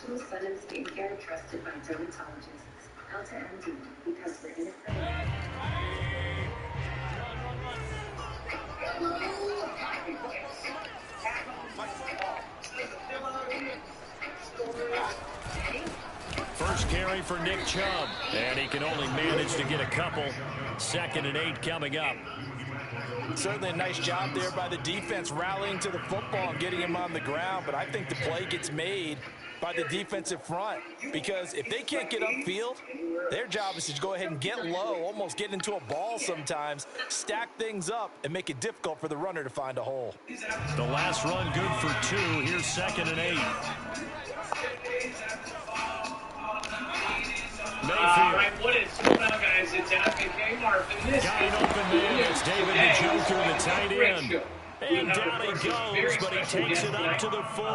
Professional sun and skincare trusted by dermatologists. Alta MD, because we're in it for First carry for Nick Chubb, and he can only manage to get a couple. 2nd and 8 coming up. Certainly a nice job there by the defense rallying to the football and getting him on the ground, but I think the play gets made by the defensive front, because if they can't get upfield, their job is to go ahead and get low, almost get into a ball sometimes, stack things up, and make it difficult for the runner to find a hole. The last run good for 2. Here's 2nd and 8. Right, what is going on, guys? It's Adam Kmart. Got an open man. It's David the Joker, the tight end. And down he goes, but he takes it up to the 40.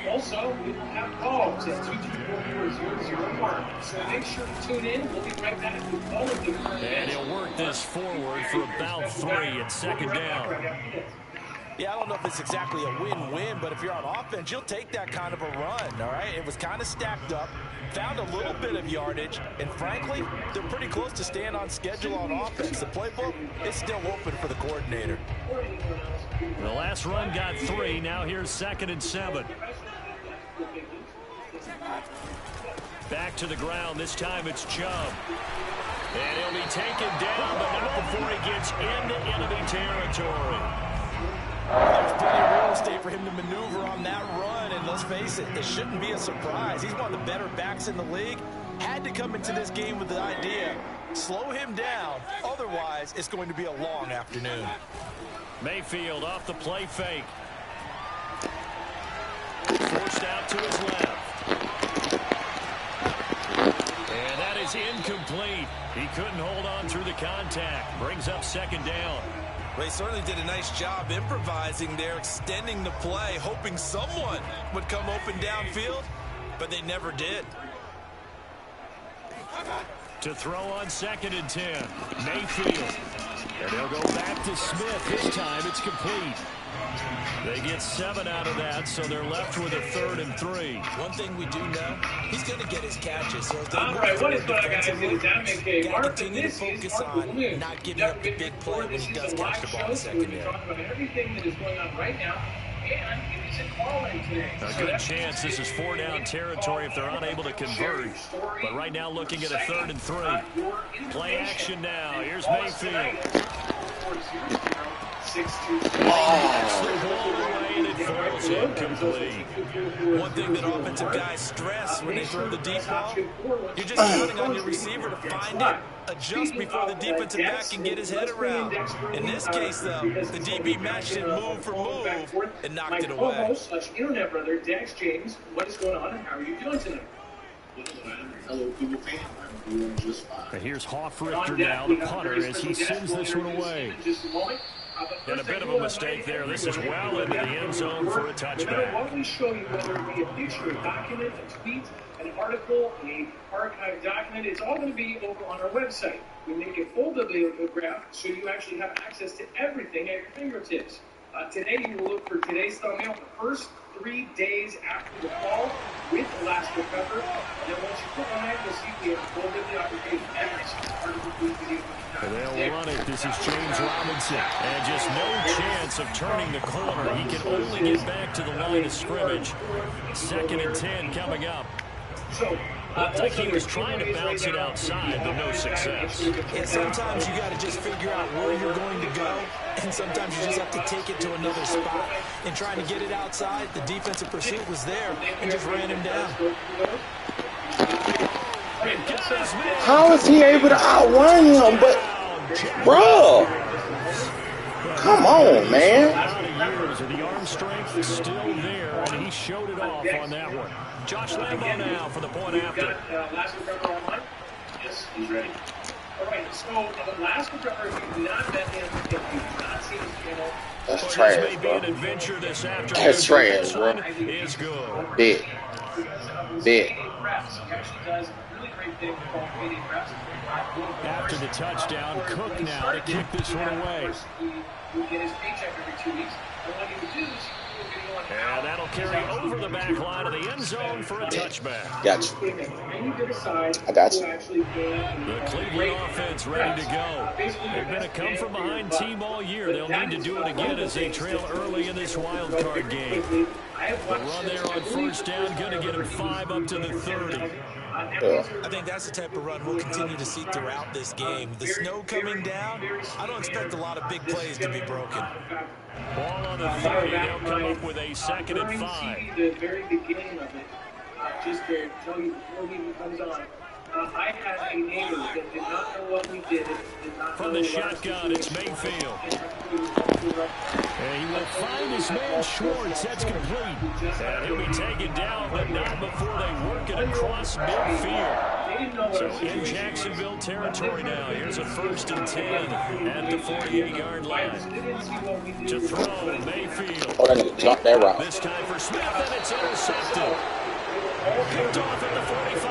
Also, we don't have calls at 224-00 so make sure to tune in. We'll be right back with all of you. And he'll work this forward for about 3 at 2nd down. Yeah, I don't know if it's exactly a win-win, but if you're on offense, you'll take that kind of a run, all right? It was kind of stacked up, found a little bit of yardage, and frankly, they're pretty close to staying on schedule on offense. The playbook is still open for the coordinator. The last run got 3. Now here's 2nd and 7. Back to the ground. This time it's Chubb. And he'll be taken down, but not before he gets into enemy territory. There's plenty of real estate for him to maneuver on that run, and let's face it, it shouldn't be a surprise. He's one of the better backs in the league. Had to come into this game with the idea, slow him down, otherwise it's going to be a long afternoon. Mayfield off the play fake. Forced out to his left. And that is incomplete. He couldn't hold on through the contact. Brings up 2nd down. They certainly did a nice job improvising there, extending the play, hoping someone would come open downfield, but they never did. To throw on 2nd and 10. Mayfield. And they'll go back to Smith. This time it's complete. They get 7 out of that, so they're left with a 3rd and 3. One thing we do know, he's going to get his catches. So all right, what is going on, guys? It is Adam Kmart. Continue to focus on not giving up the big play when he does catch the ball in secondary. We're talking about everything that is going on right now, and it is a call-in today. A good chance this is 4-down territory if they're unable to convert. But right now looking at a 3rd and 3. Play action now. Here's Mayfield. One thing that offensive guys stress when they throw the deep ball, you're just counting on your receiver to find it, adjust before the defensive back can get his head around. In this case, though, the DB matched it move for move and knocked it away. Internet brother, Dax James, what is going on and how are you doing tonight? Hello, Google fan. I'm doing just fine. But here's Hoffrichter now, the punter, as he sends this one away. And a bit of a mistake there. This is well into the end zone for a touchback. What we show you, whether it be a picture, a document, a tweet, an article, an archived document, it's all going to be over on our website. We make a full bibliograph so you actually have access to everything at your fingertips. Today, you will look for today's thumbnail, the first 3 days after the fall with Alaska Pepper. And then once you click on that, you'll see we have a full bibliography of every article, tweet, video. They'll run it. This is James Robinson. And just no chance of turning the corner. He can only get back to the line of scrimmage. 2nd and 10 coming up. Looked like he was trying to bounce it outside, but no success. Yeah, sometimes you got to just figure out where you're going to go, and sometimes you just have to take it to another spot. And trying to get it outside, the defensive pursuit was there and just ran him down. How is he able to outrun him? But, bro, come on, man. The arm strength is still there, and he showed it off on that one. Josh Lambo now for the point after. Last November online? Yes, he's ready. All right, so the last November, if you've not met him, if you've not seen his channel, that's trash, this may be bro. an adventure this afternoon. That's trash, bro. Is good. Big. He actually does a really great thing called 80 reps. After the touchdown, Cook now to kick this one away. He would get his paycheck every 2 weeks, and what he would do is he would go on And that'll carry over the back line of the end zone for a touchback. Got you. I got you. The Cleveland offense ready to go. They've been a come-from-behind team all year. They'll need to do it again as they trail early in this wild card game. The run there on first down, going to get him 5 up to the 30. I think that's the type of run we'll continue to see throughout this game. The snow coming down, I don't expect a lot of big plays to be broken. Ball on the 30, they'll come up with a 2nd and 5. The very beginning of it, just to tell you before he even comes on, I had a neighbor that did not know what we did. From the shotgun, it's Mayfield. And he will find his man Schwartz. That's complete. And he'll be taken down, but not before they work it across midfield. So in Jacksonville territory now. Here's a 1st and 10 at the 48-yard line. To throw, Mayfield. Oh, I need to jump that route. This time for Smith, and it's intercepted. Picked off at the 45.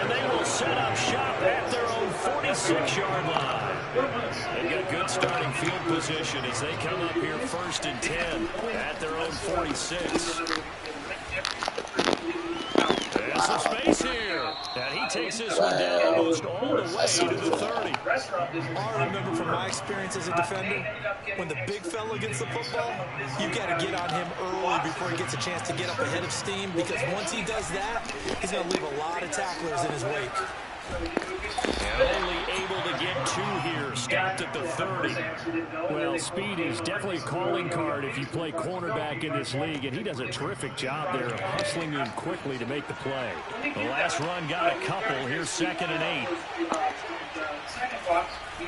And they will set up shop at their own 46-yard line. They've got good starting field position as they come up here 1st and 10 at their own 46. There's some space here. And he takes this one down almost all the way to the 30. I remember from my experience as a defender, when the big fella gets the football, you got to get on him early before he gets a chance to get up ahead of steam, because once he does that, he's going to leave a lot of tacklers in his wake. And only able to get 2 here, stopped at the 30. Well, speed is definitely a calling card if you play cornerback in this league, and he does a terrific job there of hustling in quickly to make the play. The last run got a couple. Here's 2nd and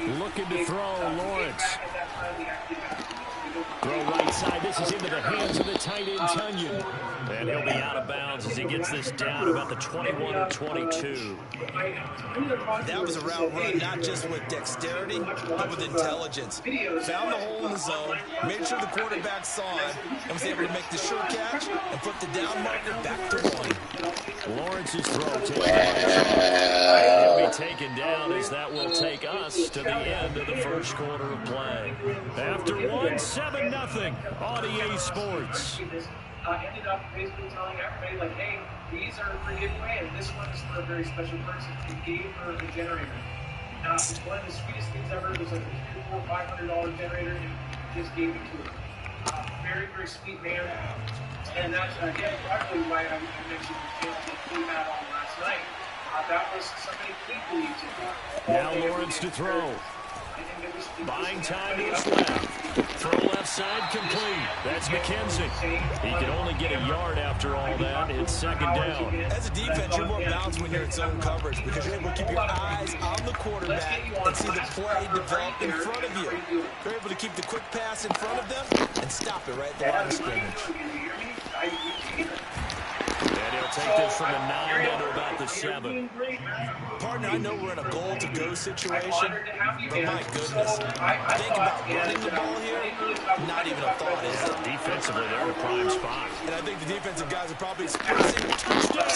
8. Looking to throw, Lawrence. Throw right side. This is into the hands of the tight end, Tunyon. And he'll be out of bounds as he gets this down about the 21 or 22. That was a route run not just with dexterity, but with intelligence. Found the hole in the zone, made sure the quarterback saw it, and was able to make the sure catch and put the down marker back to 1. Lawrence's throw he'll be taken down as that will take us to the end of the 1st quarter of play. After 1, 7-0 on EA Sports. Ended up basically telling everybody, like, hey, these are for giveaway, and this one is for a very special person. He gave her a generator. One of the sweetest things ever. It was like a $300, $500 generator, and he just gave it to her. Very, very sweet man. And that's, again, probably why I mentioned the chance that we had on last night. That was somebody he believes in. Now Lawrence to throw. Buying time is left. Throw left side complete. That's McKenzie. He can only get a yard after all that. It's 2nd down. As a defense, you're more balanced when you're in zone coverage because you're able to keep your eyes on the quarterback and see the play develop in front of you. You're able to keep the quick pass in front of them and stop it right at the line of scrimmage. And he'll take this from the 9 down to about the 7. Partner, I know we're in a goal-to-go situation, but my goodness, think about running the ball here, not even a thought, is it? Defensively, they're in a prime spot. And I think the defensive guys are probably expressing touchdown.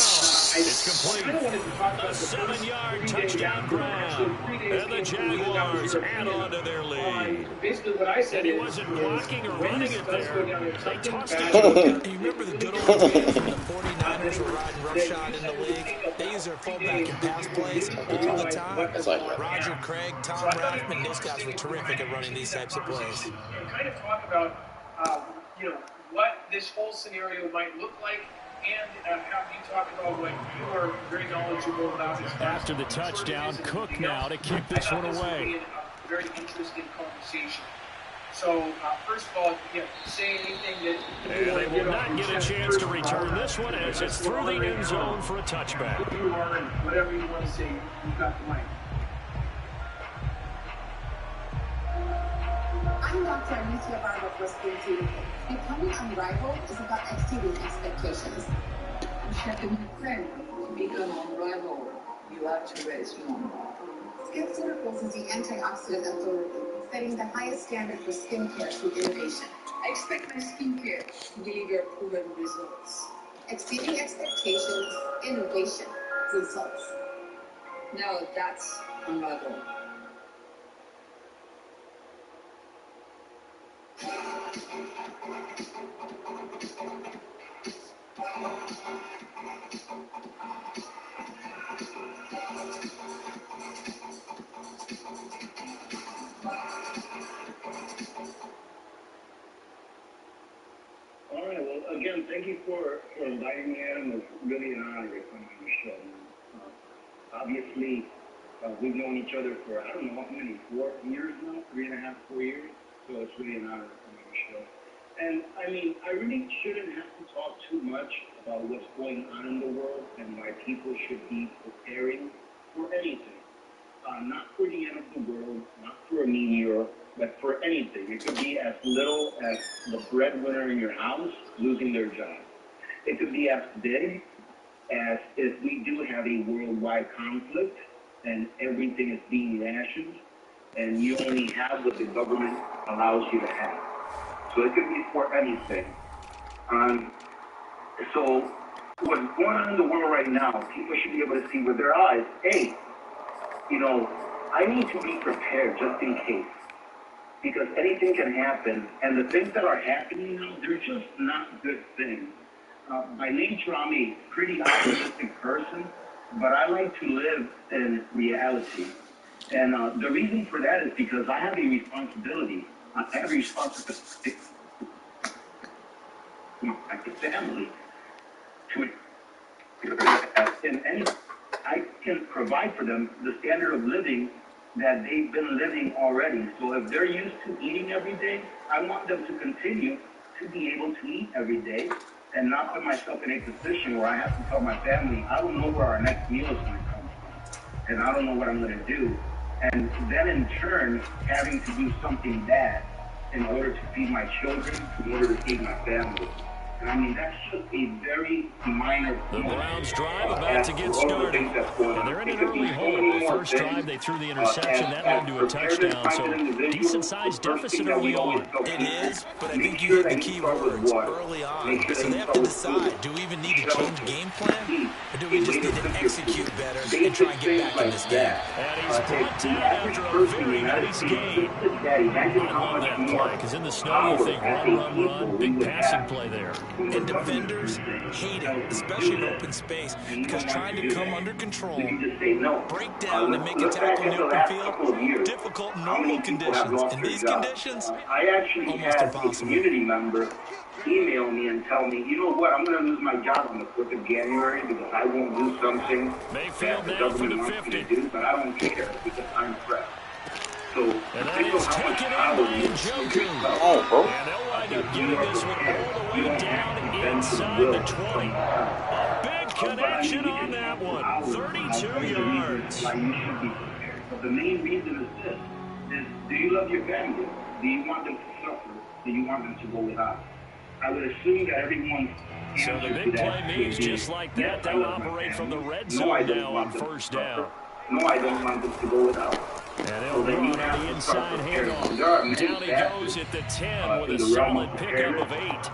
It's complete. A 7-yard touchdown grab. And the Jaguars add on to their lead. And he wasn't blocking or running it there. They tossed it. You remember the good old days when the 49ers were riding roughshod in the league? They use their fullback in pass plays all the time. Roger Craig, Tom Rathman, those guys were terrific at running these types of plays. Kind of talk about, what this whole scenario might look like, and have you talk about what you are very knowledgeable about. After the touchdown, Cook now to kick this one away. A very interesting conversation. So, first of all, say anything that... And they will not get a chance to return this one as it's through the end zone for a touchback. You are, and whatever you want to say, you've got the mic. I'm Dr. Anita Barber for School TV. Becoming unrivaled is about exceeding expectations. Checking your friend. To become unrivaled, you have to raise one. SkinCeuticals is the antioxidant authority, setting the highest standard for skincare through innovation. I expect my skincare to deliver proven results. Exceeding expectations, innovation, results. Now that's unrivaled. All right. Well, again, thank you for inviting me, Adam. It's really an honor to come on the show. Obviously, we've known each other for, I don't know how many, 4 years now, 3.5, 4 years. So it's really an honor to come on the show. And, I mean, I really shouldn't have to talk too much about what's going on in the world and why people should be preparing for anything. Not for the end of the world, not for a meteor, but for anything. It could be as little as the breadwinner in your house losing their job. It could be as big as if we do have a worldwide conflict and everything is being rationed and you only have what the government allows you to have. So it could be for anything. So what's going on in the world right now, people should be able to see with their eyes, hey, you know, I need to be prepared just in case. Because anything can happen, and the things that are happening now, they're just not good things. By nature, I'm a pretty optimistic person, but I like to live in reality. And the reason for that is because I have a responsibility. I have a responsibility to my family, to in any, I can provide for them the standard of living that they've been living already. So if they're used to eating every day, I want them to continue to be able to eat every day and not put myself in a position where I have to tell my family, I don't know where our next meal is going to come from, and I don't know what I'm going to do. And then in turn, having to do something bad in order to feed my children, in order to feed my family. And I mean, that's just a very minor The Browns drive about to get started. And they're in an early hole. First drive, they threw the interception. That led to a touchdown. So decent-sized deficit early on. It is, but I think you hit the key words early on. So they have to decide, do we even need to change game plan? Or do we just need to execute better and try and get back in this game? And he's brought down after a very nice game. I love that play, because in the snow you think run, big passing play there. And defenders hate it, especially in open space, because trying to come under control, break down and make a tackle in the open field, difficult in normal conditions. In these conditions, I actually almost had impossible. a community member email me and tell me, you know what, I'm going to lose my job on the 4th of January because I won't do something Mayfield that the down for government the wants me 50. to do, but I don't care because I'm fresh. So, And that is taken in by Njoku. Oh, bro. And they'll wind up getting this one all the way down inside the 20. A big connection on that one. 32 yards. Why you should be prepared. But the main reason is this, is do you love your family? Do you want them to suffer? Do you want them to go without? I would assume that everyone's So the big play means just like that, they'll operate from the red zone now on first down. No, I don't want them to go without. And they'll run on the inside handoff. Down he goes at the 10 with a solid pickup of 8.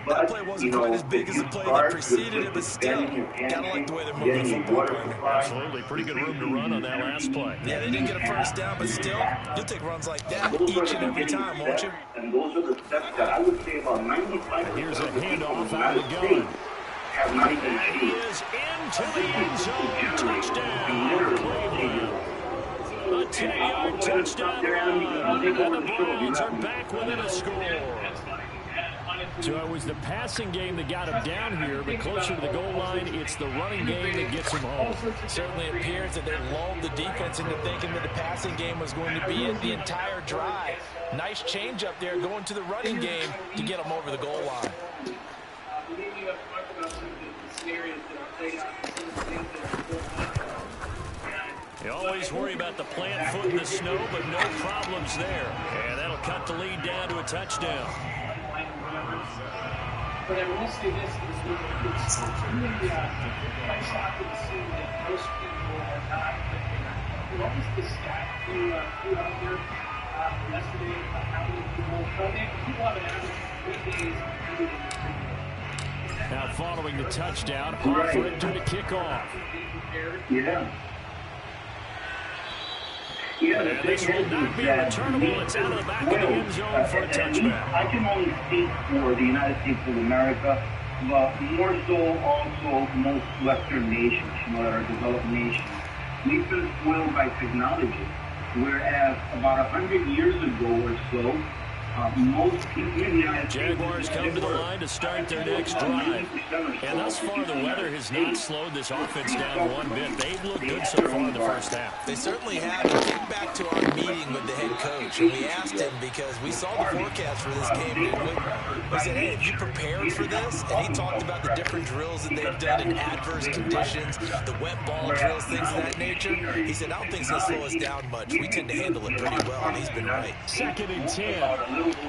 that play wasn't quite as big as the play that preceded it, but still, gotta like the way they're moving the football right now. Absolutely, pretty good room to run on that last play. Yeah, they didn't get a first down, but still, you'll take runs like that each and every time, won't you? And those are the steps that I would say about 95%. Here's a handoff out of the gun. Have not even And he is into the end zone. Touchdown, Cleveland. A 10-yard touchdown run, and the Browns are back within a score. So it was the passing game that got him down here, but closer to the goal line, it's the running game that gets him home. Certainly appears that they lulled the defense into thinking that the passing game was going to be it the entire drive. Nice change up there going to the running game to get them over the goal line. You always worry about the plant foot in the snow, but no problems there. And that'll cut the lead down to a touchdown. But I will say this, it's really quite shocking to see that most people are not. What was the stat you threw out there yesterday about how many people have an average 3 days? Now following the touchdown, Hartford to the kickoff. Yeah. Yeah, And this will not be returnable. It's out of the back of the end zone for a touchback. I can only speak for the United States of America. but more so also most Western nations, that are developed nations. We've been spoiled by technology, whereas about 100 years ago or so, most people in the United States... Jaguars come to the line to start their next drive. And thus far, the weather has not slowed this offense down one bit. They've looked good so far in the first half. They certainly have. And think back to our meeting with the head coach, and we asked him because we saw the forecast for this game. We said, hey, have you prepared for this? And he talked about the different drills that they've done in adverse conditions, the wet ball drills, things of that nature. He said, I don't think it's going to slow us down much. We tend to handle it pretty well, and he's been right. 2nd and 10. Over 2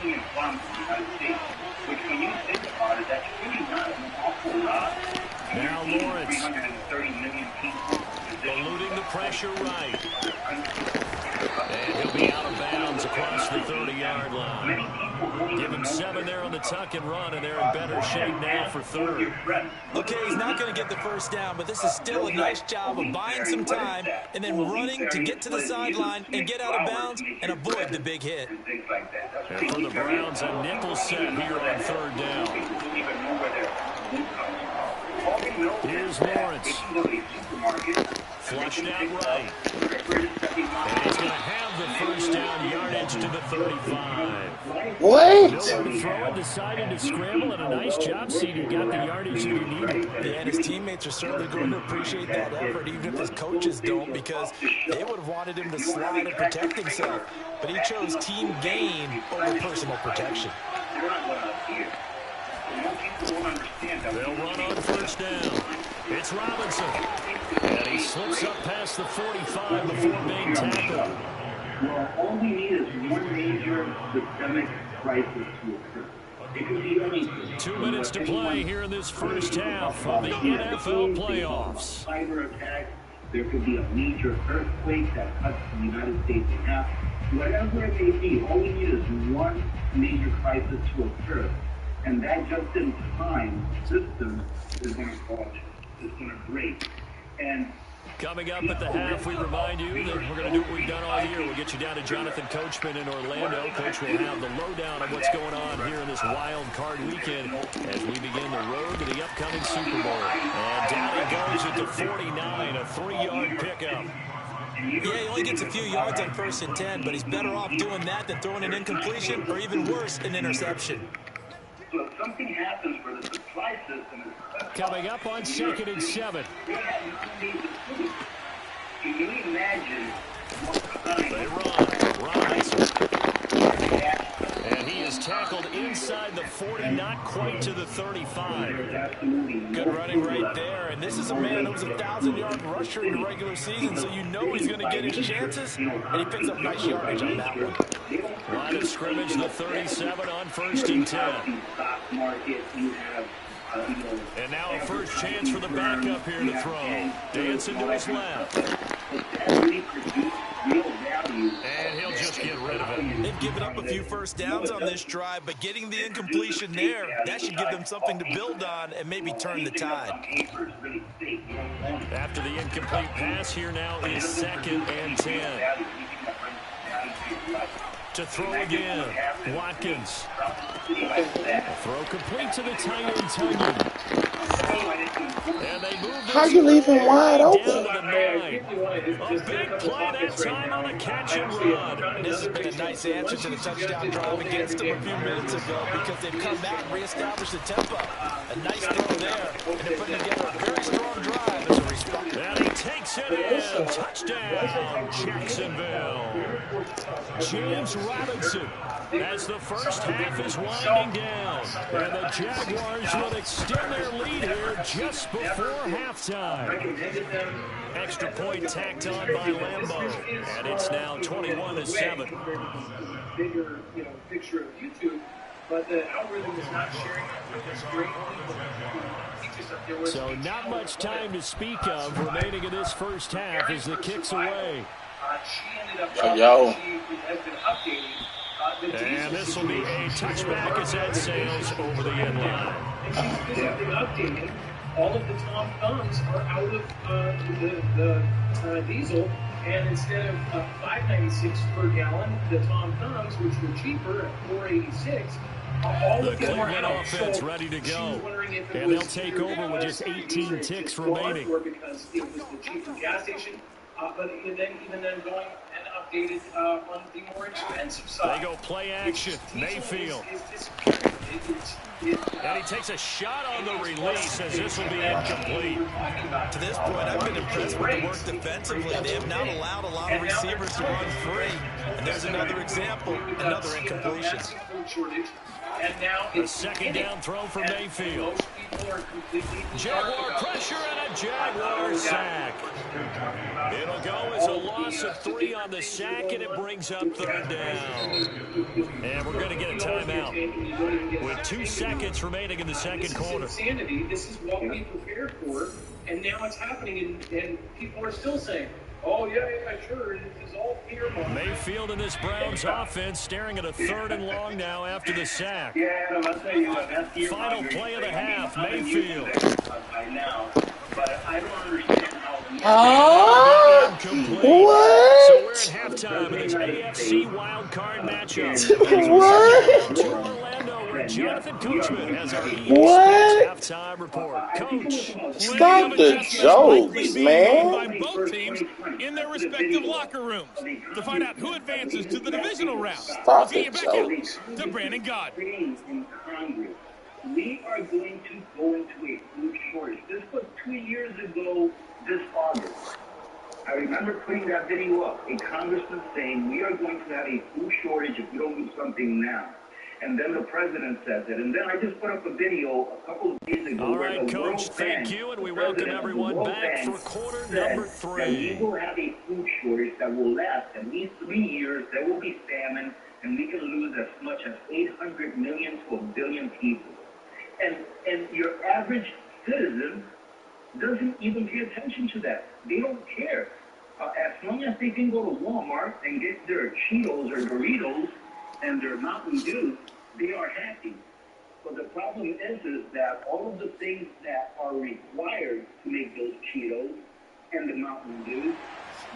million farms in the United States, which when you think about it, that's really not an awful lot. Now Lawrence 330 million people eluding the pressure right. And he'll be out of bounds across the 30-yard line. Give him 7 there on the tuck and run, and they're in better shape now for 3rd. Okay, he's not going to get the first down, but this is still a nice job of buying some time and then running to get to the sideline and get out of bounds and avoid the big hit. And for the Browns, a nickel set here on 3rd down. Here's Lawrence. Flushed out right. And he's going to have the first down, yardage to the 35. What? Nowhere to throw it, decided to scramble, and a nice job, CD. Got the yardage that he needed. Yeah, and his teammates are certainly going to appreciate that effort, even if his coaches don't, because they would have wanted him to slide and protect himself. But he chose team gain over personal protection. They'll run on first down. It's Robinson. And he slips up past the 45 before being tackled. Well, all we need is one major systemic crisis to occur. It could be anything. 2 minutes to play here in this first half of the NFL playoffs. Cyber attack. There could be a major earthquake that cuts the United States in half. Whatever it may be, all we need is one major crisis to occur. And that just-in-time system is going to fall. It's going to break. And coming up at the half, we remind you that we're going to do what we've done all year. We'll get you down to Jonathan Coachman in Orlando. Coach will have the lowdown on what's going on here in this wild card weekend as we begin the road to the upcoming Super Bowl. And down he goes at the 49, a 3-yard pickup. Yeah, he only gets a few yards on 1st and 10, but he's better off doing that than throwing an incompletion or even worse, an interception. so if something happens where the supply system is coming up on 2nd and 7. Can you imagine what kind they run. Robinson. And he is tackled inside the 40, not quite to the 35. Good running right there. And this is a man who was a 1,000-yard rusher in the regular season, so you know he's going to get his chances, and he picks up nice yardage on that one. Line of scrimmage, the 37 on 1st and 10. And now a first chance for the backup here to throw. Dancing to his left. And he'll just get rid of it. They've given up a few first downs on this drive, but getting the incompletion there, that should give them something to build on and maybe turn the tide. After the incomplete pass, here now is 2nd and 10. To throw again, Watkins. A throw complete to the tight end, Tunyon. And they move this. How you leave him wide open? Down to the 9. A big play that time on a catch and run. This has been a nice answer to the touchdown drive against them a few minutes ago because they've come out and reestablished the tempo. A nice throw there, and they're putting together a very strong drive as a response. And he takes it in. Touchdown, Jacksonville. James Robinson as the first half is winding down. And the Jaguars will extend their lead here just before halftime. Extra point tacked on by Lambeau. And it's now 21-7. Bigger, picture of YouTube, but the algorithm is not sharing this great. So not much time to speak of remaining in this first half as the kick's away. And this will be a touchback as that sails over the end line. She's physically updating. All of the Tom Thumbs are out of the diesel, and instead of $5.96 per gallon, the Tom Thumbs, which were cheaper at $4.86, The Cleveland offense ready to go. And they'll take over with just 18 ticks remaining. Because it was the cheaper gas station, but even then going and updated on the more expensive side. They go play action. Mayfield. And he takes a shot on the release as this will be incomplete. To this point, I've been impressed with the work defensively. They have not allowed a lot of receivers to run free. And there's another example, another incompletion. A second down throw for Mayfield. Jaguar pressure and a Jaguar sack. It'll go as a loss of 3 on the sack, and it brings up third down. And we're going to get a timeout with 2 seconds remaining in the second quarter. Insanity. This is what we prepared for, and now it's happening, and people are still saying, oh, yeah, sure, it is all fear. Mayfield in this Browns offense staring at a 3rd and long now after the sack. Yeah, Adam, I'll tell you what, that's the Final play of the half, Mayfield. By now, but I don't understand how. What? So we're at halftime in this AFC wildcard matchup. What? To Orlando, where Jonathan Coachman has our What? halftime report. Coach, Stop the jokes, man. By both teams in their respective locker rooms to find out who advances to the divisional round. Stop Let's get the you back jokes. out to Brandon God. In Congress, we are going to go into a food shortage. This was 2 years ago this August. I remember putting that video up, a congressman saying we are going to have a food shortage if we don't do something now. And then the president says it. And then I just put up a video a couple of days ago. All right, Coach, thank you, and we welcome everyone back for quarter number 3. That we will have a food shortage that will last at least 3 years. There will be famine, and we can lose as much as 800 million to 1 billion people. And your average citizen doesn't even pay attention to that. They don't care. As long as they can go to Walmart and get their Cheetos or Doritos and their Mountain Dew, they are happy. But the problem is that all of the things that are required to make those Cheetos and the Mountain Dew,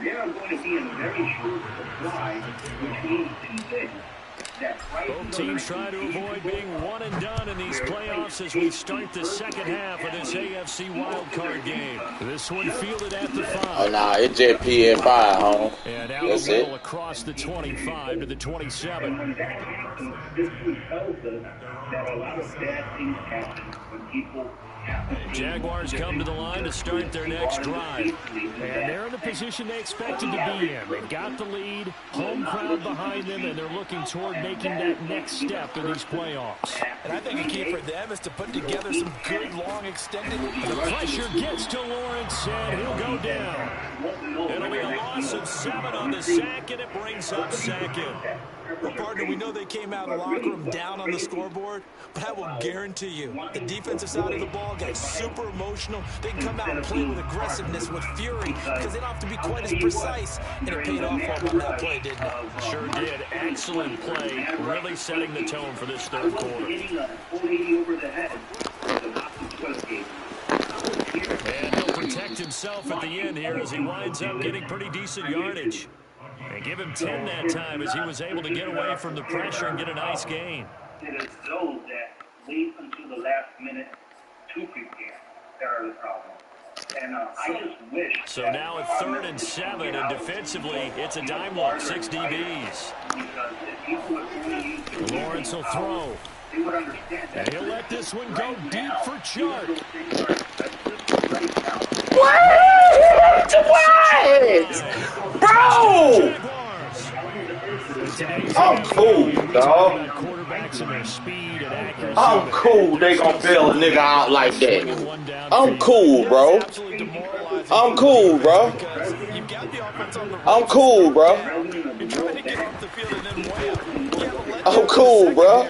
they are going to be in very short supply, which means 2 things. Both teams try to avoid being one and done in these playoffs as we start the second half of this AFC wildcard game. This one fielded at the 5. Oh, nah, it's just PFI, huh? And out That's the middle it. across the 25 to the 27. This tells us that a lot of bad things happen when people Jaguars come to the line to start their next drive. And they're in the position they expected to be in. They've got the lead, home crowd behind them, and they're looking toward making that next step in these playoffs. And I think a key for them is to put together some good, long, extended. The pressure gets to Lawrence, and he'll go down. It'll be a loss of 7 on the sack, and it brings up second. Well, partner, we know they came out of the locker room down on the scoreboard, but I will guarantee you the defensive side of the ball got super emotional. They can come out and play with aggressiveness, with fury, because they don't have to be quite as precise, and it paid off for them on that play, didn't it? Sure did. Excellent play, really setting the tone for this third quarter. And he'll protect himself at the end here as he winds up getting pretty decent yardage. And give him 10 that time as he was able to get away from the pressure and get a nice gain. It is those that wait until the last minute to prepare that are the problem. And I just wish. So now at 3rd and 7, and defensively, it's a dime look, 6 DBs. Lawrence will throw. And he'll let this one go deep for Chark. What? Bro! I'm cool, dog. I'm cool. They gonna bail a nigga out like that. I'm cool, bro. I'm cool, bro. I'm cool, bro. I'm cool, bro.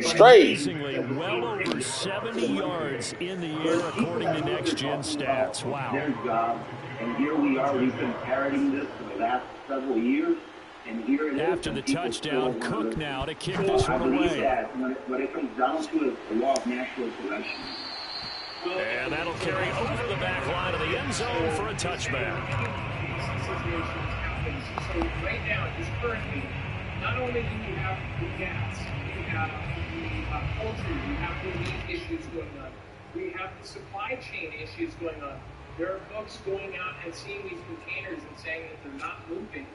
Straight. Well over 70 yards in the air, according to Next Gen Stats. Wow. And here we are. We've been parroting this for the last several years. And here it is. After the touchdown, Cook now to kick this one away. When it comes down to it, the law of natural selection. And that'll carry over the back line of the end zone for a touchback. So right now, just currently, not only do you have the gas, you have the poultry, you have the meat issues going on, we have the supply chain issues going on. There are folks going out and seeing these containers and saying that they're not moving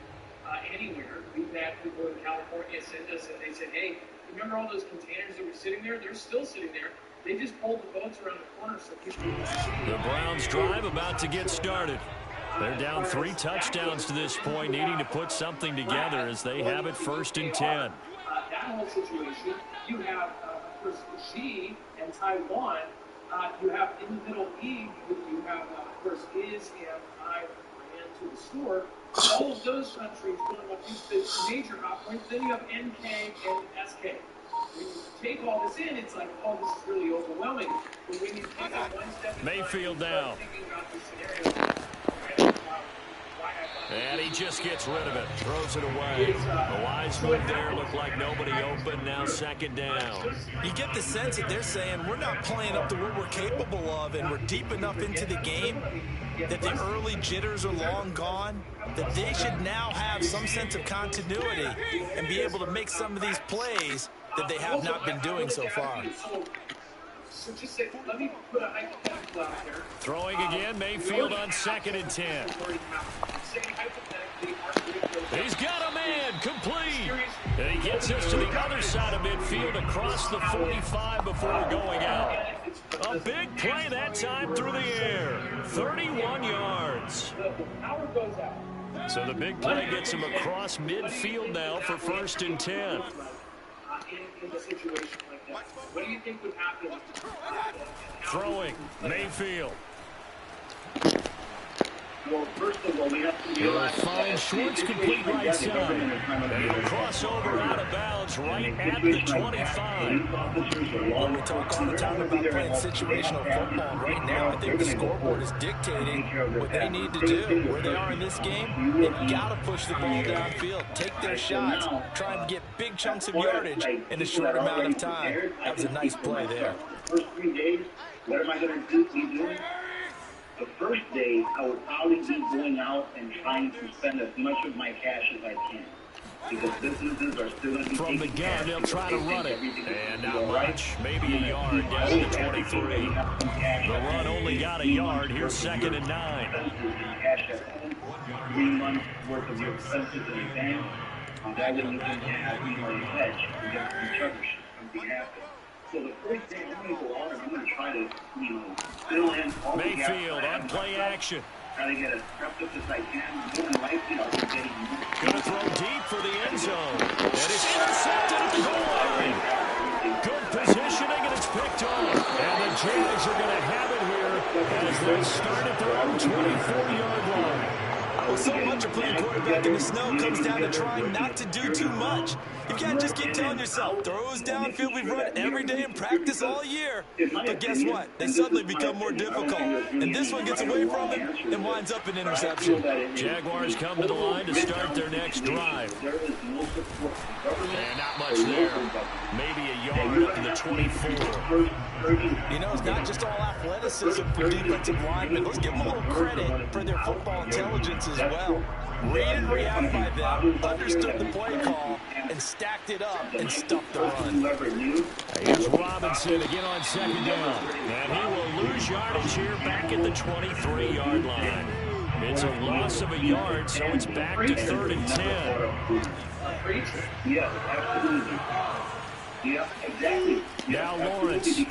anywhere. We've had people in California send us and they said, hey, remember all those containers that were sitting there? They're still sitting there. They just pulled the boats around the corner so people can see. The Browns drive about to get started. They're down 3 touchdowns to this point, needing to put something together as they have it 1st and 10. That whole situation, you have, of course, Xi and Taiwan. You have in the middle league, you have, of course, Is and I ran to the store. All of those countries going up into the major hot points. Then you have NK and SK. When you take all this in, it's like, oh, this is really overwhelming. But when you take it one step Mayfield down. Thinking about this scenario, and he just gets rid of it, throws it away. The wise move there, looked like nobody open, now 2nd down. You get the sense that they're saying we're not playing up to what we're capable of, and we're deep enough into the game that the early jitters are long gone, that they should now have some sense of continuity and be able to make some of these plays that they have not been doing so far. So just say, let me put a hypothetical out there. Throwing again, Mayfield on 2nd and 10. He's got a man, complete. And he gets us to the other side of midfield across the 45 before going out. A big play that time through the air. 31 yards. So the big play gets him across midfield now for 1st and 10. In a situation like that, what do you think would happen? Throwing, Mayfield. Well, first of all, we have to realize find Schwartz complete right side. And he'll cross over out of bounds right at the 25. Well, we talk all the time about playing situational football. Right now, I think the scoreboard is dictating what they need to do. Where they are in this game, they've got to push the ball downfield, take their shots, try and get big chunks of yardage in a short amount of time. That was a nice play there. First 3 days, what am I going to be doing? The first day, I would probably be going out and trying to spend as much of my cash as I can. Because businesses are still going to be from the gun, they'll try to run it. And not much, maybe a yard down to the 23. The run only got a yard. Here's 2nd and 9. 3 months worth of your expenses in advance. That way you can have a hedge and get some charge on behalf of. So the first day, I'm going to go out and I'm going to try to, fill in all the gaps. Mayfield on play action. Try to get as prepped up as I can. More than likely, I'll be getting going to throw deep for the end zone. And it's intercepted at the goal line. Good positioning, and it's picked off. And the Jags are going to have it here as they start at their own 24-yard line. Well, so much of playing quarterback in the snow comes down to trying not to do too much. You can't just keep telling yourself, throws downfield we've run every day in practice all year. But guess what? They suddenly become more difficult. And this one gets away from him and winds up an interception. Jaguars come to the line to start their next drive. And not much there. Maybe a yard up to the 24. You know, it's not just all athleticism for defensive linemen. Let's give them a little credit for their football intelligence as well. Read and react by them, understood the play call, and stacked it up and stuffed the run. Here's Robinson again on 2nd down. And he will lose yardage here back at the 23-yard line. It's a loss of a yard, so it's back to 3rd and 10. Yeah, absolutely. Yeah, exactly. Now Lawrence. The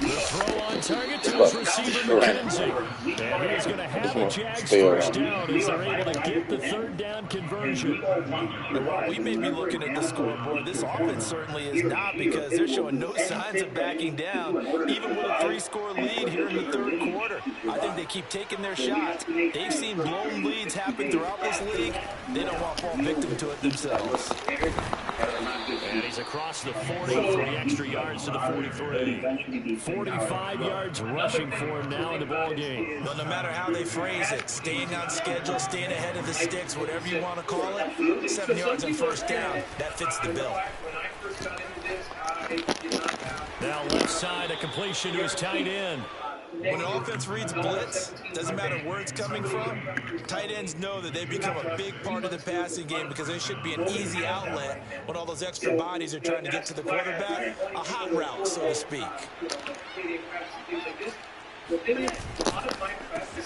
throw on target to his receiver, McKenzie. And he's going to have the Jags first down as they're able to get the 3rd down conversion. And while we may be looking at the scoreboard, this offense certainly is not, because they're showing no signs of backing down, even with a 3-score lead here in the 3rd quarter. I think they keep taking their shots. They've seen blown leads happen throughout this league. They don't want to fall victim to it themselves. And he's across the 40 for the extra yards to the 43. 45 yards rushing for him now in the ball game. Well, no matter how they phrase it, staying on schedule, staying ahead of the sticks, whatever you want to call it, 7 yards on 1st down, that fits the bill. Now left side, a completion to his tight end. When an offense reads blitz, doesn't matter where it's coming from, tight ends know that they become a big part of the passing game because they should be an easy outlet when all those extra bodies are trying to get to the quarterback. A hot route, so to speak.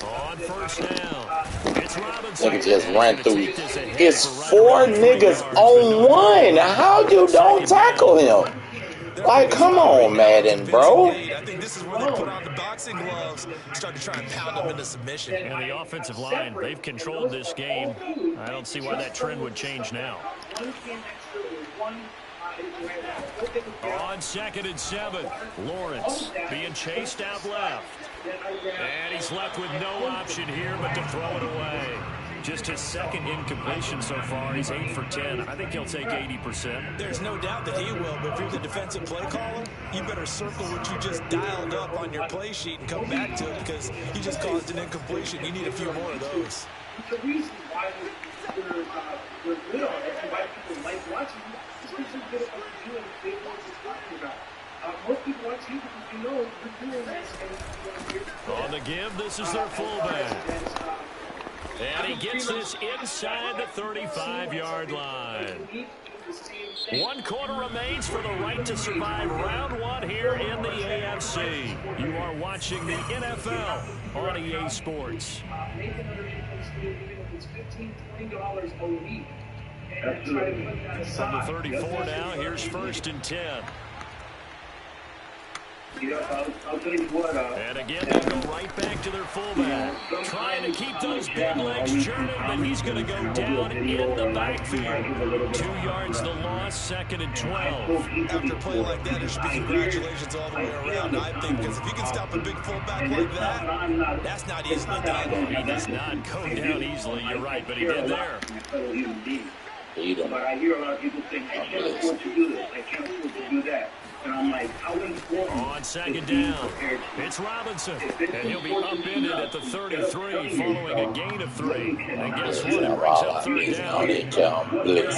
On first down, it's Robinson. Nigga just ran through. It's 4 niggas on 1. How you don't tackle him? Like, come on, Madden, bro. I think this is where they put on the boxing gloves, start to try and pound them into submission. And the offensive line, they've controlled this game. I don't see why that trend would change now. On 2nd and 7, Lawrence being chased out left. And he's left with no option here but to throw it away. Just his 2nd incompletion so far. He's 8 for 10. I think he'll take 80%. There's no doubt that he will, but if you're the defensive play caller, you better circle what you just dialed up on your play sheet and come back to it because you just caused an incompletion. You need a few more of those. The reason why we're good on it and why people like watching it is because you're good at what you're doing. They know what you're talking about. Most people watch you because you know you're doing this. On the give, this is their fullback. And he gets this inside the 35-yard line. 1 quarter remains for the right to survive round 1 here in the AFC. You are watching the NFL on EA Sports. $15-20 a week. From the 34 now, here's 1st and 10. And again, they go right back to their fullback. Trying to keep those big legs churning, but he's going to go down in the backfield. 2 yards the loss, 2nd and 12. After a play like that, there should be congratulations all the way around, I think, because if you can stop a big fullback like that, that's not easily done. He does not go down easily, you're right, but he did there. But I hear a lot of people saying, I can't afford to do this, I can't afford to do that. And I'm like, how important? On 2nd down, it's Robinson, and he'll be upended at the 33 following a gain of 3. And guess what? It brings up 3rd down.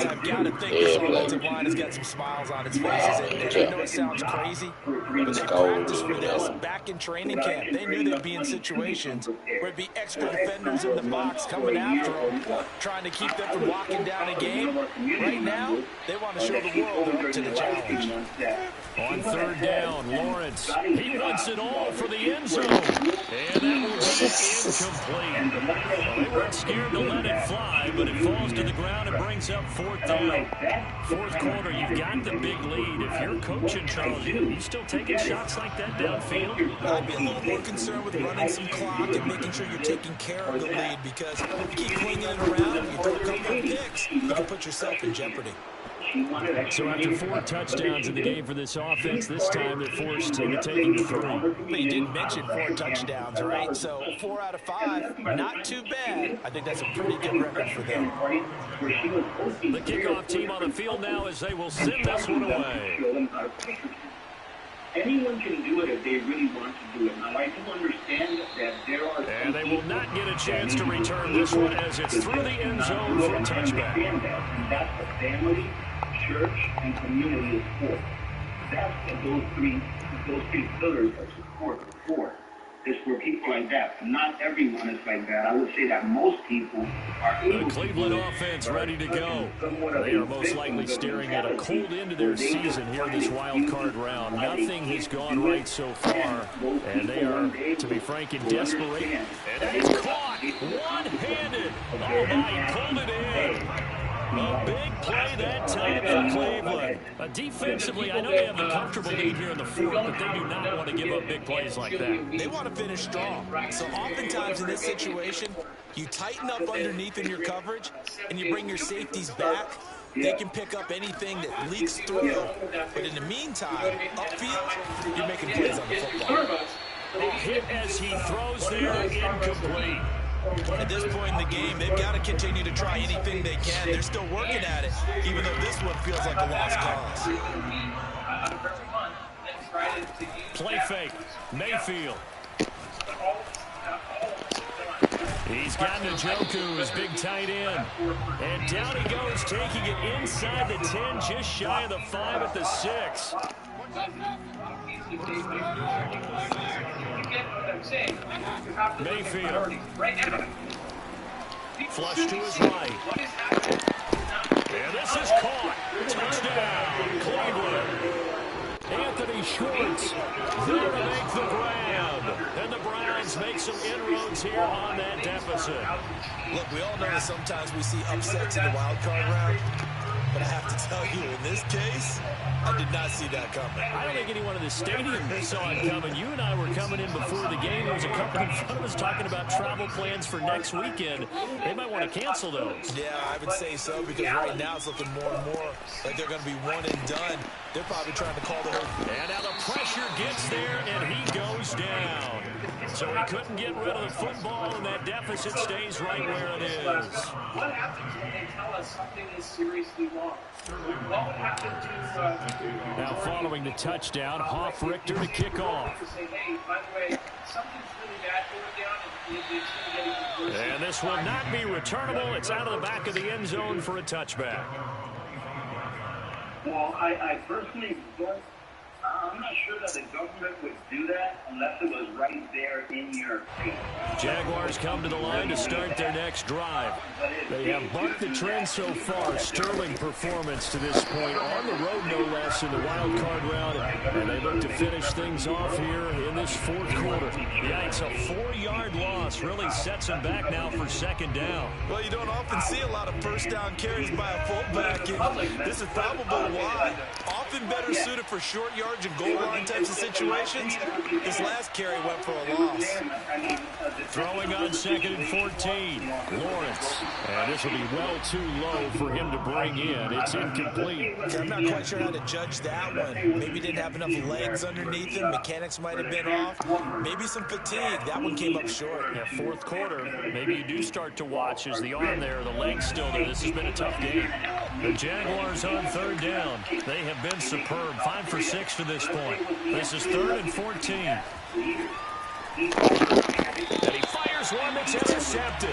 I've got to think this offensive line has got some smiles on its faces. And I know it sounds crazy, but they practiced for this back in training camp. They knew they'd be in situations where it'd be extra defenders in the box coming after them, trying to keep them from locking down a game. Right now, they want to show the world they're up to the challenge. On 3rd down, Lawrence, he wants it all for the end zone. And that will be incomplete. Well, they weren't scared to let it fly, but it falls to the ground and brings up 4th down. 4th quarter, you've got the big lead. If you're coaching Charles, you still taking shots like that downfield? I'd be a little more concerned with running some clock and making sure you're taking care of the lead because if you keep swinging it around and you throw a couple of picks, you can put yourself in jeopardy. So after 4 touchdowns in the game for this offense, this time they're forced into taking 3. But you didn't mention 4 touchdowns, right? So 4 out of 5, not too bad. I think that's a pretty good record for them. The kickoff team on the field now as they will send this one away. Anyone can do it if they really want to do it. Now, I do understand that there are... And they will not get a chance to return this one as it's through the end zone for a touchback. And that's what family, church, and community is for. That's what those three pillars are support for. It's for people like that. Not everyone is like that. I would say that most people are able the Cleveland offense ready to go. They are most likely staring at a cold end of their season here this wild card round. Nothing has gone right so far, and they are, to be frank, in desperation. And he's caught one-handed. Oh my, he pulled it in. A big play that time for Cleveland. Defensively, I know they have a comfortable lead here in the 4th, but they do not want to give up big plays like that. They want to finish strong. So oftentimes in this situation, you tighten up underneath in your coverage, and you bring your safeties back. They can pick up anything that leaks through. But in the meantime, upfield, you're making plays on the football. Hit as he throws there, incomplete. At this point in the game, they've got to continue to try anything they can. They're still working at it, even though this one feels like a lost cause. Play fake. Mayfield. He's got Njoku, his big tight end. And down he goes, taking it inside the 10, just shy of the 5 at the 6. Mayfield. Flush to his right. And this is caught. Touchdown, Cleveland. Anthony Schwartz there to make the grab. And the Browns make some inroads here on that deficit. Look, we all know that sometimes we see upsets in the wild card round. But I have to tell you, in this case, I did not see that coming. I don't think anyone in the stadium saw it coming. You and I were coming in before the game. There was a couple in front of us talking about travel plans for next weekend. They might want to cancel those. Yeah, I would say so, because right now it's looking more and more like they're going to be one and done. They're probably trying to call the whole... And now the pressure gets there, and he goes down. So he couldn't get rid of the football, and that deficit stays right where it is. What happens when they tell us something is seriously wrong? What would happen to... Now following the touchdown, Hoff Richter to kick off. Hey, by the way, something's really bad going down, and it's going to get even worse. And this will not be returnable. It's out of the back of the end zone for a touchback. Well, I personally don't... I'm not sure that the government would do that unless it was right there in your face. Jaguars come to the line to start their next drive. They have bucked the trend so far. Sterling performance to this point on the road, no less, in the wild card round. And they look to finish things off here in this fourth quarter. Yikes, a 4-yard loss really sets them back now for second down. Well, you don't often see a lot of first down carries by a fullback, and this is probably why. Often better suited for short yards and goal line types of situations. This last carry went for a loss. Throwing on 2nd and 14. Lawrence. And this will be well too low for him to bring in. It's incomplete. I'm not quite sure how to judge that one. Maybe didn't have enough legs underneath him. Mechanics might have been off. Maybe some fatigue. That one came up short. Yeah, fourth quarter. Maybe you do start to watch as the arm there, the leg's still there. This has been a tough game. The Jaguars on third down. They have been superb. 5 for 6 to this point. This is 3rd and 14. And he fires one that's intercepted.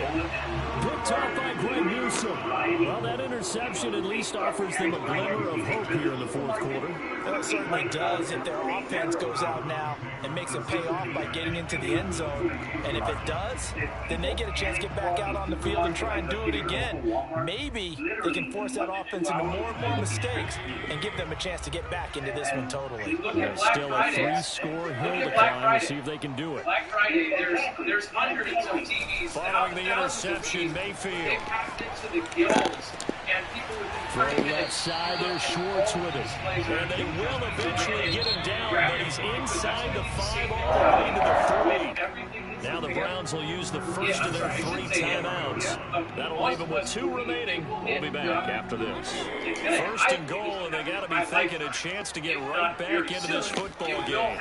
Picked off by Greg Newsome. Well, that interception at least offers them a glimmer of hope here in the fourth quarter. Well, it certainly does if their offense goes out now and makes it pay off by getting into the end zone. And if it does, then they get a chance to get back out on the field and try and do it again. Maybe they can force that offense into more and more mistakes and give them a chance to get back into this one totally. There's still a 3-score hill to climb to see if they can do it. Black Friday, there's hundreds of TVs. Following the interception, Mayfield. They packed into the gills, and people would Throw left side, there's Schwartz with it. And they will eventually get him down, but he's inside the 5 all the way to the 3. Now the Browns will use the first of their 3 timeouts. That'll leave them with 2 remaining. We'll be back after this. 1st and goal, and they got to be thinking a chance to get right back into this football game.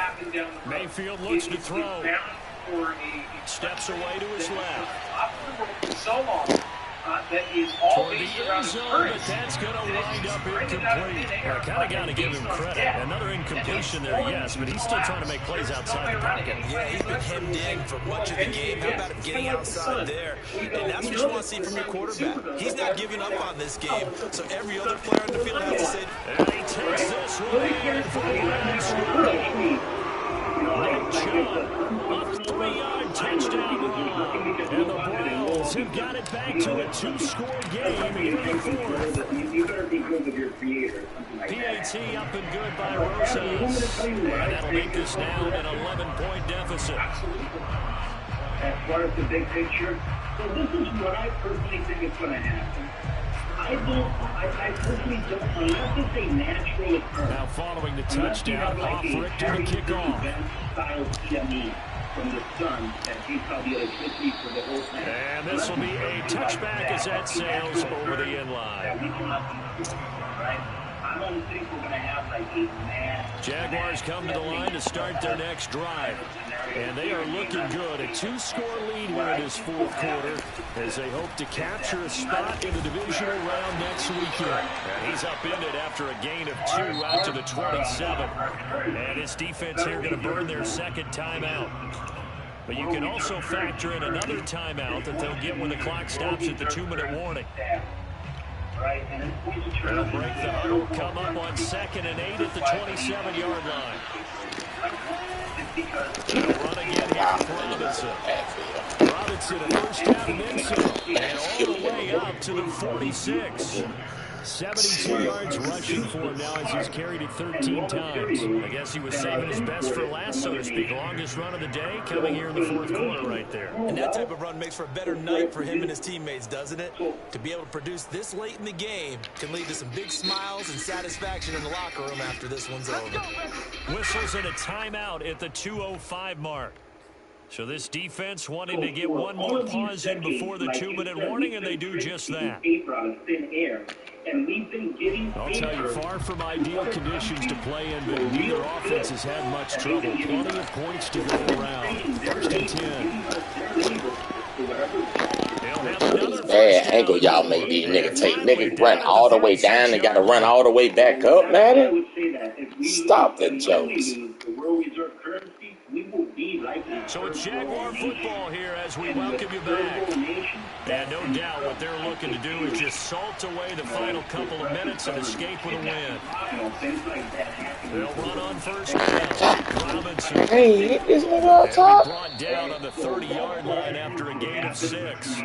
Mayfield looks to throw. Steps away to his left. So long. That is all toward the end zone, but that's going to wind up incomplete. I kind of got to give him credit. Another incompletion there, yes, but he's still trying to make plays outside the pocket. Yeah, he's been hemmed in for much of the game. How about him getting outside there? And that's what you want to see from your quarterback. He's not giving up on this game, so every other player on the field has to say... And he takes this one in for the Browns score. Nick Chubb, a 3-yard touchdown run. And the Browns have got it back to a 2-score game here in the fourth. You better be good with your creator. PAT up and good by Rosas. And that'll make this now an 11-point deficit. As far as the big picture, so this is what I personally think is going to happen. I personally don't, unless it's a natural occurrence. Now following the touchdown, Hoff Richter to kick off. From the sun, that he's probably electricity for the whole thing. And this will be a touchback as that sails over the end line. I don't think we're going to have like a man. Jaguars come to the line to start their next drive. And they are looking good. A 2-score lead here in this fourth quarter as they hope to capture a spot in the divisional round next weekend. And he's upended after a gain of 2 out to the 27. And his defense here going to burn their second timeout. But you can also factor in another timeout that they'll get when the clock stops at the 2-minute warning. They'll break the huddle, come up on 2nd and 8 at the 27-yard line. They'll run again here with Robinson. Robinson, a first down and then some. And all the way up to the 46. 72 yards rushing for him now as he's carried it 13 times. I guess he was saving his best for last, so to speak. Longest run of the day coming here in the fourth quarter right there. And that type of run makes for a better night for him and his teammates, doesn't it? To be able to produce this late in the game can lead to some big smiles and satisfaction in the locker room after this one's over. Whistles and a timeout at the 2:05 mark. So this defense wanting to get one more pause in before the 2-minute warning, and they do just that. I'll tell you, far from ideal conditions to play in, but neither offense has had much trouble. Plenty of points to go around. First and 10. Bad angle y'all make these niggas take. Niggas run all the way down. They got to run all the way back up, Madden. Stop the jokes. So it's Jaguar football here as we welcome you back. And no doubt what they're looking to do is just salt away the final couple of minutes and escape with a win. They'll run on first down. Robinson. Hey, hit this nigga up top. Brought down on the 30-yard line after a gain of 6.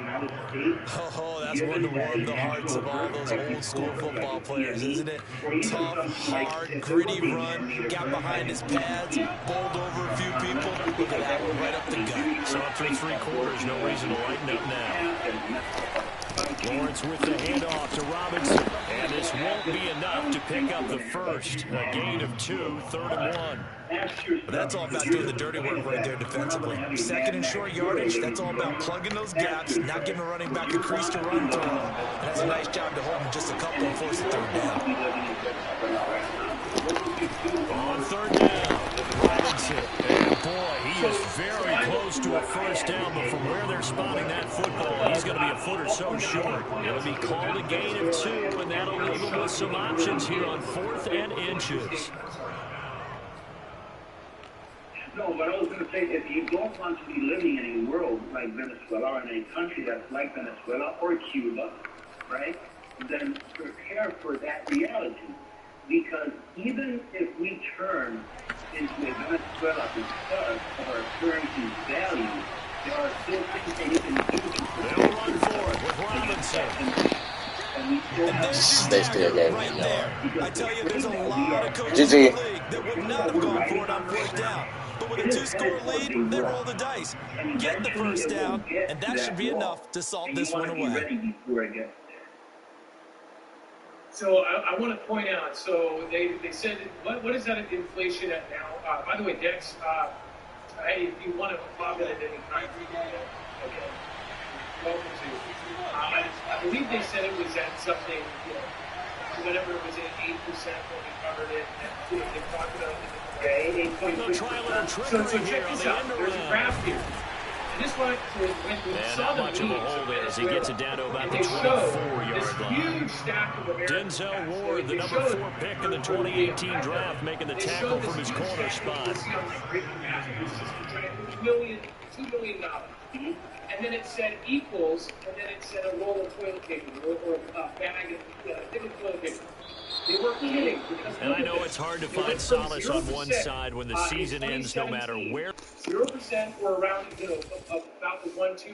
Oh, that's one to warm the hearts of all those old-school football players, isn't it? Tough, hard, gritty run, got behind his pads, bowled over a few people. Look at that one right up the gut. So through 3 quarters, no reason to lighten up now. Lawrence with the handoff to Robinson. And this won't be enough to pick up the first. A gain of 2, 3rd and 1. But that's all about doing the dirty work right there defensively. Second and short yardage, that's all about plugging those gaps, not giving a running back a crease to run through. And that's a nice job to hold him just a couple and force the 3rd down. On 3rd down, Robinson. And boy, he is very close to a first down, but from where they're spotting that football, he's going to be a foot or so short. It'll be called a gain of 2, and that'll leave him with some options here on 4th and inches. No, but I was going to say, if you don't want to be living in a world like Venezuela or in a country that's like Venezuela or Cuba, right, then prepare for that reality. Because even if we turn into a Venezuela because of our currency's value, there are still things that you can do. They'll run for it with Robinson. They still gave me right there. I tell you, there's a lot of coaches in the league that would not have gone for it on 4th down. But with a 2-score lead, they roll the dice. Get the first down, and that should be enough to salt this one away. So I want to point out, so they said, what is that inflation at now? By the way, Dex, hey, if you want to log in at any time, okay, welcome to. I believe they said it was at something, whatever it was at 8% when we covered it. And, they talked about it. Okay, 8.3%. So check this out. There's a graph here. And this one, when we saw not much of a hole there as he gets it down to about the 24-yard line. Huge stack of Denzel Ward, the number 4 pick in the 2018 draft, making the tackle from his corner spot. $2 million. And then it said equals, and then it said a roll of toilet paper or a bag of toilet paper. They were kidding. And I know it's hard to find solace on one side when the season ends, no matter where. 0% or around, about the 1-2.